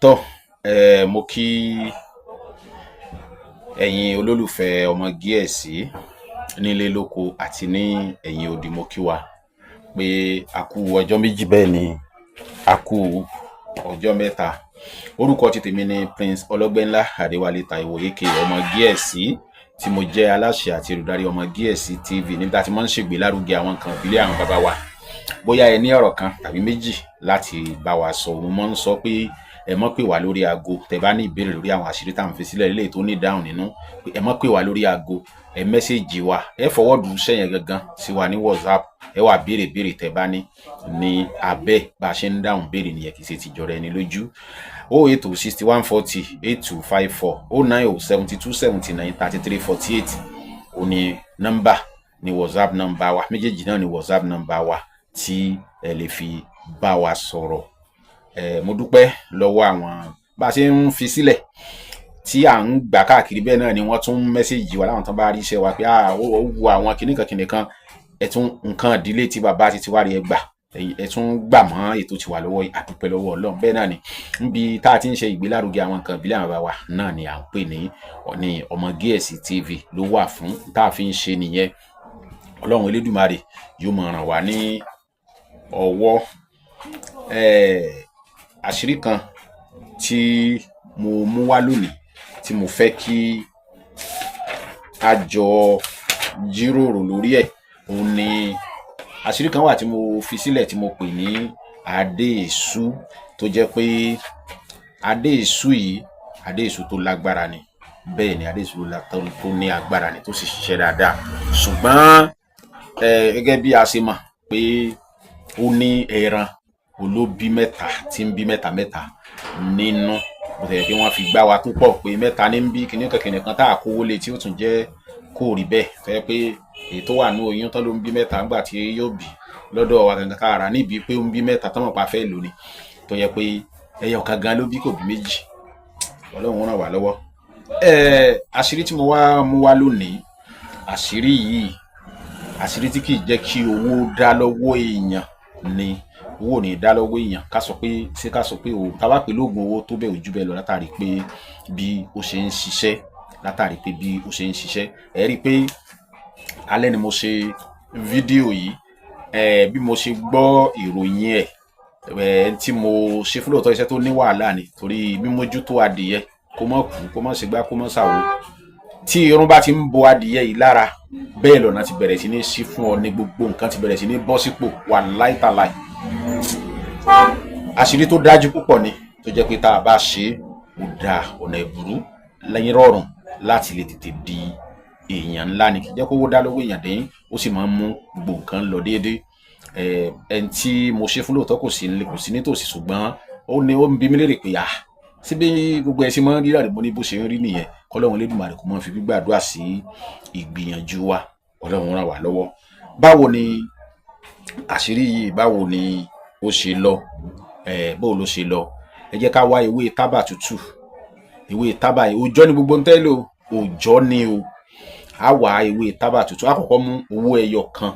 Tọ́ mo kí ẹ̀yin olólùfẹ́ ọmọ Gíẹ̀sì nílé lóko àti ní ẹ̀yìn odi. Mo kí wa pé a kú ọjọ́ méjì, bẹ́ẹ̀ ni a kú ọjọ́ mẹ́ta. Orúkọ ti tèmi ni Prince Ọlọ́gbẹ́nlá Adéwálé Táíwò aka ọmọ Gíẹ̀sì, tí mo jẹ́ aláṣẹ àti olùdarí ọmọ Gíẹ̀sì TV, nígbà tí mo ń ṣègbélárugẹ àwọn nǹkan ìbílẹ̀ àwọn bàbá wa. Bóyá ẹ ní ọ̀rọ̀ kan tàbí méjì láti bá wa sọ, mo máa ń sọ pé ẹ mọ́ pè wá lórí aago tẹ́ bá ní ìbéèrè lórí àwọn àṣírí tá à ń fi sílẹ̀ lélẹ̀ tó ní ìdáhùn nínú. Ẹ mọ́ pè wá lórí aago, ẹ mẹ́sẹ̀jì wa, ẹ fọwọ́dù iṣẹ́ yẹn gangan sí wa ní WhatsApp. Ẹ wá béèrè tẹ́ bá ní abẹ́ bá a ṣe ń dáhùn béèrè nìyẹn, kì í ṣe tìjọra ẹni lójú. 080 61 40 8254 090 72 79 33 48 ó ní nọ́mbà ní WhatsApp nọ́mbà wa. Méjèèjì náà ní WhatsApp nọ́mbà wa tí ẹ lè fi bá wa sọ̀rọ̀. Mo dúpẹ́ lọ́wọ́ àwọn bá a ṣe ń fi sílẹ̀ tí à ń gbà káàkiri, bẹ́ẹ̀ náà ni wọ́n tún mẹ́sẹ̀jì wa láwọn tán bá rí iṣẹ́ wa pé ó wu àwọn kìnnìkan ẹ tún nǹkan ìdílé tí bàbá ti wá rí ẹ gbà, ẹ tún gbà mọ́ ètò ti wà lọ́wọ́. àdúpẹ́ lọ́wọ́ Ọlọ́run. Bẹ́ẹ̀ náà ni níbi tá a ti ń ṣe ìgbélárugẹ àwọn nǹkan ìbílẹ̀ àwọn bàbá wa náà ni à ń pè ní ọmọ Gíẹ̀sì TV ló wà fún, tá a fi ń ṣe nìyẹn. Ọlọ́run Elédùmarè yóò máa ràn wá ní ọwọ́. Àṣírí kan tí mo mú wá lónìí tí mo fẹ́ kí a jọ jíròrò lórí ẹ̀, òun ni àṣírí kan wà tí mo fi sílẹ̀ tí mo pè ní adé èṣù, tó jẹ́ pé adé èṣù yìí adé èṣù tó lágbára ni. Bẹ́ẹ̀ ni adé èṣù tó ní agbára ni, tó sì ṣiṣẹ́ dáadáa. Ṣùgbọ́n gẹ́gẹ́ bí a ṣe mọ̀ pé ó ní ẹran olóbí mẹ́ta tí ń bí mẹ́ta nínú, bó ṣe yẹ kí wọ́n fi gbá wa púpọ̀ pé mẹ́ta ní ń bí kìnnìkan tá a kówó lé tí ó tún jẹ́ kó rí bẹ́ẹ̀. tó yẹ pé èyí tó wà ní oyún tán ló ń bí mẹ́ta nígbà tí yóò bí lọ́dọ̀ wa gangan kára níbi pé ó ń bí mẹ́ta tán mọ̀ pa fẹ́ lò ní, tó yẹ pé ẹyọ kan gan ló bí kò bí méjì. Ọlọ́run ràn wá lọ́wọ́. Àṣírí tí mo wá mú wá lónìí, àṣírí yìí àṣírí tí kì í jẹ́ kí owó dá lọ́wọ́ èèyàn ni. Owó ò ní dá lọ́wọ́ èèyàn. ká sọ pé o tá bá pè lóògùn owó tó bẹ́ẹ̀ ojú bẹ́ẹ̀ lọ, látàrí pé bí ó ṣe ń ṣiṣẹ́. Ẹ rí i pé alẹ́ ni mo ṣe fídíò yìí. Bí mo ṣe gbọ́ ìròyìn ẹ̀ tí mo ṣe fún lóòótọ́ iṣẹ́ tó ní wàhálà ni, torí mímójútó adìyẹ kó mọ́ kú, kó mọ́ ṣègbà, kó mọ́ ṣàwó. Tí irun bá ti ń bo adìyẹ yìí lára, bẹ́ẹ̀ lọ́nà ti bẹ̀rẹ̀ sí ní ṣí fún ọ, ní gbogbo nǹkan ti bẹ̀rẹ̀ sí ní bọ́ sípò. Wàláhì tàláhì. Àṣírí tó dájú púpọ̀ ni, tó jẹ́ pé tá a bá ṣe ó dáa ọ̀nà ìbúrú lẹ́yìn rọrùn láti lè tètè di èèyàn ńlá ni. Kì í jẹ́ kó owó dá lọ́wọ́ èèyàn dẹ́yìn, ó sì máa ń mú gbogbo nǹkan lọ déédéé. Ẹni tí mo ṣe fún lóòótọ́ kò sí nítòsí, ṣùgbọ́n ó ń bi mí léèrè pé síbi gbogbo ẹ̀ sì máa ń rí ràdìmọ́ ní bó ṣe ń rí nìyẹn. Kọ́lọ́run Elédùmarè kó máa fi gbígbàdúrà sí ìgbìyànjú wa. Ọlọ́run ràn wá lọ́wọ́. Báwo ni àṣírí yìí, báwo ni ó ṣe lọ? Báwo ló ṣe lọ? Ẹ jẹ́ ká wá ewé tábà tútù. Ewé tábà yìí òòjọ́ ni gbogbo ń tẹ́lẹ̀, òòjọ́ ni o. A wá ewé tábà tútù. A kọ́kọ́ mú owó ẹyọ kan,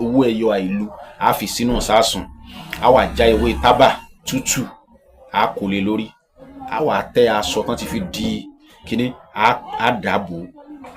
owó ẹyọ àìlú, a fi sínú sásùn. A wá já ewé tábà tútù, a kò lè lórí. A wá tẹ aṣọ tán ti fi di kíní, a dàbò,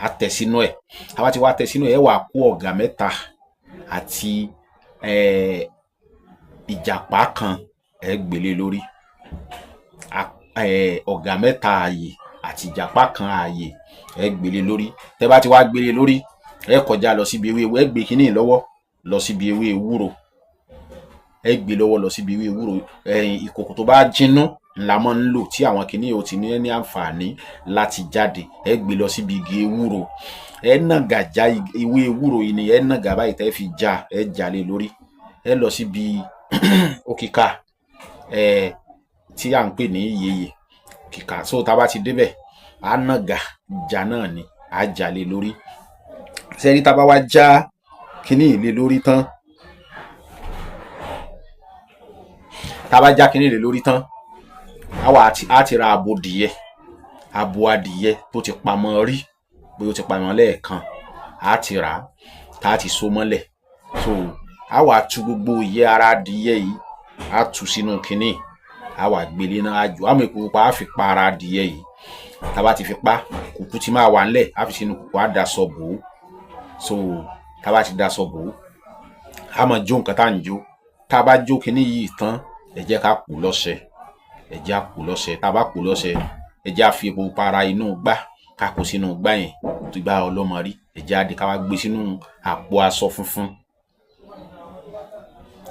a tẹ sínú ẹ̀. A bá ti wá tẹ sínú ẹ̀, ẹ wá kó ọ̀gà mẹ́ta àti ìjàpá kan, ẹ gbélé lórí. Ọ̀gà mẹ́ta ààyè àti ìjàpá kan ààyè, ẹ gbélé lórí. Tẹ́ bá ti wá gbélé lórí, ẹ kọjá lọ síbi ewé, ẹ gbé kíní lọ́wọ́ lọ síbi ewé ewúro. Ẹ gbé lọ́wọ́ lọ síbi ewé ewúro. Ìkòkò tó bá jinú la máa ń lò tí àwọn kíní ò ti ní àǹfààní láti jáde. Ẹ gbé lọ síbi igi ewúro. Ẹ nàgà já ewé ewúro yìí ni ẹ nàgà báyìí tẹ́ fi já, ẹ jalè lórí. Ẹ lọ síbi òkìkà tí à ń pè ní yèyè òkìkà. So tá bá ti débẹ̀, a nàgà já náà ni, a jalè lórí. Sẹ́rí tá bá wá já kíní ilé lórí tán, a ti ra abo adìyẹ tó ti pamọ́ rí, bí ó ti pamọ́ lẹ́ẹ̀kan, a ti rà tá a ti so mọ́lẹ̀. So a wá tú gbogbo ìyẹ́ ara adìyẹ yìí, a tú sínú kíní, a wà gbélé náà á jò àmọ́ epo pupa á fi pa ara adìyẹ yìí tá a bá ti fi pa kùkù ti máa wà ńlẹ̀ á fi sínú kùkù á daṣọ bò ó so tá a bá ti daṣọ bò ó a máa jó nǹkan tá à ń jó tá a bá jó kinní yìí tán ẹ jẹ́ ká pò lọ́ṣẹ ẹ jẹ́ á pò lọ́ṣẹ tá a bá pò lọ́ṣẹ ẹ jẹ́ á fi epo pupa ara inú gbá ká kó sínú gbá yẹn tó gbá ọlọ́mọ rí ẹ jẹ́ á di ká wá gbé sínú àpò aṣọ funfun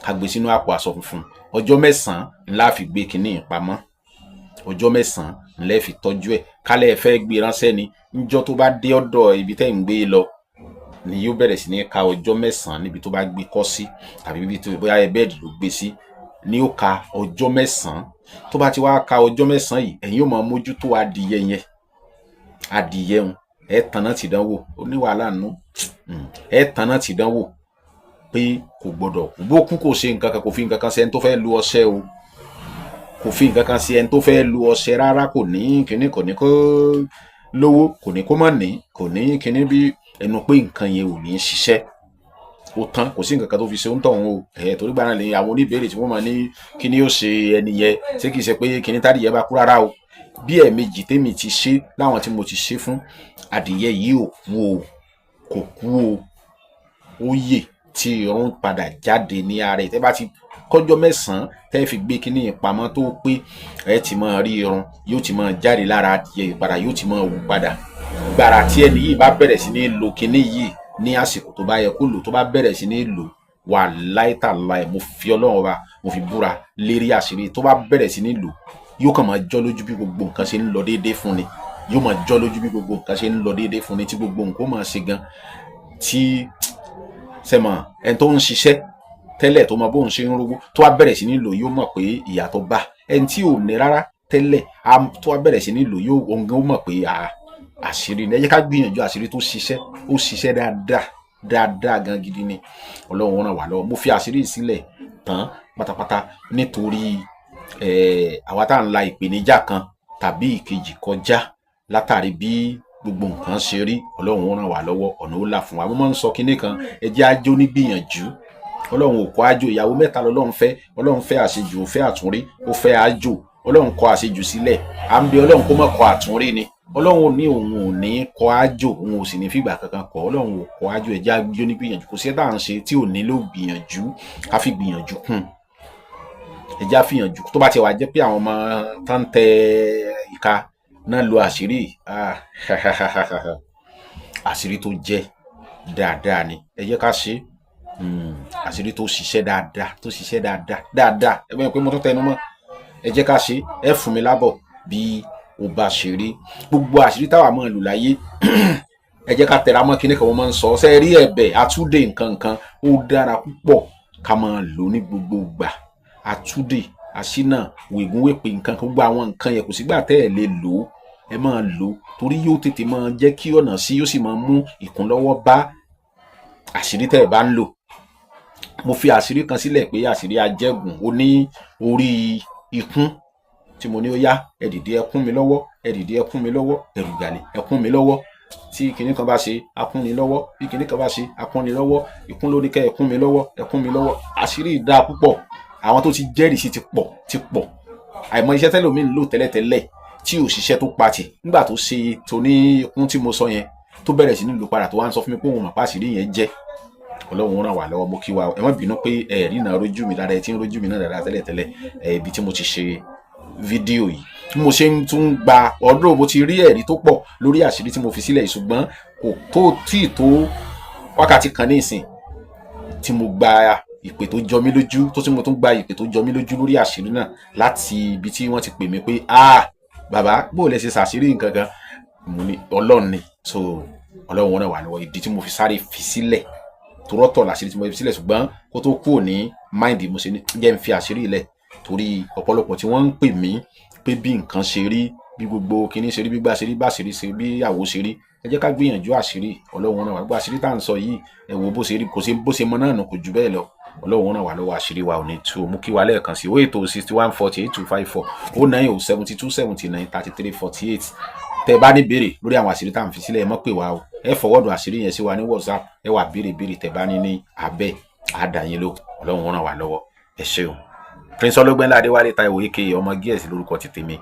ká gbé sínú àpò aṣọ funfun ọjọ́ 9 ńlá fi gbé kinní pamọ́ ọjọ́ 9 ńlẹ́ fi tọ́jú ẹ̀ kálẹ̀ ẹ fẹ́ gbé ránṣẹ́ ni níjọ́ tó bá dé ọ̀dọ̀ ibi tẹ́ ń gbé lọ ni yóò bẹ̀rẹ̀ sí ní ka ọjọ́ 9 níbi tó bá gbé kọ́ sí tàbí ibi tó bóyá bẹ́ẹ̀dì ló gbé sí ni ó ka ọjọ́ 9 tó bá ti wá ka ọjọ́ 9 yìí ẹ̀yin yóò máa mójútó adìyẹ yẹn adìyẹ ń ẹ tanná ti dánwò ó ní wàhálà nù ẹ tanná ti dánwò pé kò gbọdọ̀ kú bó kú kò ṣe nǹkan kan kò fi nǹkan kan ṣe ẹni tó fẹ́ lu ọṣẹ o kò fi nǹkan kan ṣe ẹni tó fẹ́ lu ọṣẹ rárá kò ní kíní kò ní kó lówó kò ní kó má ní kò ní kíní bí ẹnu pé nǹkan yẹn ò ní ṣiṣẹ́ ó tán kò sí nǹkan kan tó fi ṣe ń tọ̀hún o torí gbàrà lè àwọn oníbèrè tí wọ́n máa ní kíní yóò ṣe ẹni yẹn ṣé kìí ṣe pé kíní tádìyẹ bá kú rárá o bí ẹ̀ẹ̀mejì tèmi ti ṣe láwọn tí mo ti ṣe fún adìyẹ yìí ò kú o kò kú o ó yè tí irun padà jáde ní ara ẹ̀ tẹ́ bá ti kọjọ́ 9 tẹ́ fi gbé kíní ìpamọ́ tó pé ẹ ti máa rí irun yóò ti máa jáde lára adìyẹ ìpadà yóò ti máa wù padà gbàrà tí ẹni yìí bá bẹ̀rẹ̀ sí ní lo kíní yìí ní àsìkò tó bá yẹ kó lò tó bá bẹ̀rẹ̀ sí ní lò wà láìtàláì mo fi Ọlọ́run ọba mo fi búra lérí àṣírí tó bá bẹ̀rẹ̀ sí ní lò yóò kàn máa jọ́ lójú bí gbogbo nǹkan ṣe ń lọ déédéé fún ni yóò máa jọ́ lójú bí gbogbo nǹkan ṣe ń lọ déédéé fún ni tí gbogbo nǹkan ó máa ṣe gan tí sẹ́mọ̀ ẹni tó ń ṣiṣẹ́ tẹ́lẹ̀ tó mọ bóun ṣe ń rówó tó wá bẹ̀rẹ̀ sí ní lò yóò mọ̀ pé ìyàtọ̀ bá ẹni tí ò ní rárá tẹ́lẹ̀ tó wá bẹ̀rẹ̀ sí ní lò yóò òǹgàn ó mọ̀ pé àṣírí ni ẹ jẹ́ ká gbìyànjú àṣírí tó ṣiṣẹ́ ó ṣiṣẹ́ dáadáa gan gidi ni Ọlọ́run ràn wá lọ́wọ́ mo fi àṣírí sílẹ̀ tán pátápátá nítorí àwa tá à ń la ìpèníjà kan tàbí ìkejì kọjá látàrí bí gbogbo nǹkan ṣe rí Ọlọ́run ràn wá lọ́wọ́ ọ̀nà ó là fún wa mo máa ń sọ kinní kan ẹ jẹ́ àjò nígbìyànjú Ọlọ́run ò kọ̀ àjò ìyàwó 3 Ọlọ́run fẹ́ àṣejù ó fẹ́ àtúnrí ó fẹ́ àjò Ọlọ́run kọ̀ àṣejù sílẹ̀ à ń bẹ Ọlọ́run kó má kọ̀ àtúnrí ni Ọlọ́run ní òun ò ní kọ̀ àjò òun ò sì ní fìgbà kankan kọ̀ Ọlọ́run ò kọ̀ àjò ẹ jẹ́ àjò nígbìyànjú kò sí ẹ̀dá à ń ṣe tí ò nílò gbìyànjú ká fi gbìyànjú kún ẹ jẹ́ àfihànjú tó bá ti wà jẹ́ pé àwọn ọmọ tán tẹ ìka náà lo àṣírí àṣírí tó jẹ́ dáadáa ni ẹ jẹ́ ká ṣe àṣírí tó ṣiṣẹ́ dáadáa ẹ bẹ́ẹ̀ pé mo tún tẹnu mọ́ ẹ jẹ́ ká ṣe ẹ fún mi lábọ̀ bí ó bá ṣe rí gbogbo àṣírí táwa máa lò láyé ẹ jẹ́ ká tẹra mọ́ kíní kan wọ́n máa ń sọ ṣe rí ẹ̀bẹ̀ àtúndè nǹkan ó dára púpọ̀ ká máa lò ní gbogbo ìgbà àtúndè àṣínà wègúnwèpè nǹkan gbogbo àwọn nǹkan yẹn kò sígbà tẹ́ ẹ̀ lè lò ó ẹ máa lò torí yóò tètè máa jẹ́ kí ọ̀nà sí yóò sì máa mú ìkúnlọ́wọ́ bá àṣírí tẹ́ ẹ̀ bá ń lò mo fi àṣírí kan sílẹ̀ pé àṣírí ajẹ́gùn ó ní orí ikún tí mo ní ó yá ẹ dìde ẹ kún mi lọ́wọ́ ẹ dìde ẹ kún mi lọ́wọ́ ẹrù gàlè ẹ kún mi lọ́wọ́ tí kinní kan bá ṣe akúnni lọ́wọ́ bí kinní kan bá ṣe akúnni lọ́wọ́ ikún lórí kẹ́ ẹ kún mi lọ́wọ́ ẹ kún mi lọ́wọ́ àṣírí ìdá púpọ̀ àwọn tó ti jẹ́rìí sí ti pọ̀ àìmọ̀ iṣẹ́ tẹ́lòmíì ń lò tẹ́lẹ̀tẹ́lẹ̀ tí ò ṣiṣẹ́ tó pati nígbà tó ṣe tó ní ikún tí mo sọ yẹn tó bẹ̀rẹ̀ sí ní lò padà tó wá ń sọ fún mi pé òun mọ̀ pàṣírí yẹn jẹ́ Ọlọ́run ràn wá lọ́wọ́ mo kí wa ẹ má bínú pé ẹ rí náà rójú mi dáadáa ẹ ti ń rójú mi náà dáadáa tẹ́lẹ̀tẹ́lẹ̀ ibi tí mo ti ṣe fídíò yìí bí mo ṣe ń tún gba ọdún mo ti rí ẹ̀rí tó pọ̀ lórí àṣírí tí mo fi sílẹ̀ ṣùgbọ́n kò tó tí tó wákàtí kan ní ìsìn tí mo gba ìpè tó jọ mí lójú tó tí mo tún gba ìpè tó jọ mí lójú lórí àṣírí náà láti ibi tí wọ́n ti pè mí pé bàbá bó lẹ ṣe ṣàṣírí nǹkan kan mo ní Ọlọ́run ni so Ọlọ́run ràn wá lọ́wọ́ ìdí tí mo fi sáré fi sílẹ̀ tó rọ́tọ̀ làṣírí tí mo fi sílẹ̀ ṣùgbọ́n kó tó kúrò ní máìndì mo ṣe ní jẹ́ ń fi àṣírí ilẹ̀ torí ọ̀pọ̀lọpọ̀ tí wọ́n ń pè mí pé bí nǹkan ṣe rí bí gbogbo kinní ṣe rí bí gbà ṣe rí bá ṣe rí ṣe bí àwo ṣe rí ẹ jẹ́ ká gbìyànjú àṣírí Ọlọ́run ràn wá gbọ́ àṣírí tá à ń sọ yìí ẹ wo bó ṣe rí kò sí bó ṣe mọ náà nù kò jù bẹ́ẹ̀ lọ Ọlọ́run ràn wá lọ́wọ́ àṣírí wa ò ní tú mú kí wa lẹ́ẹ̀kan sí 08061488254 09072793348 tẹ́ bá ní béèrè lórí àwọn àṣírí tá à ń fi sílẹ̀ ẹ mọ́ pè wá o ẹ fọwọ́dù àṣírí yẹn sí wa ní WhatsApp ẹ wà béèrè tẹ́ bá ní abẹ́ àdáyín ló Ọlọ́run ràn wá lọ́wọ́ ẹ ṣé o. Prince Ọlọ́gbẹ́nlá Adéwálé Táíwò aka ọmọ Gíẹ̀sì lórúkọ ti tèmi.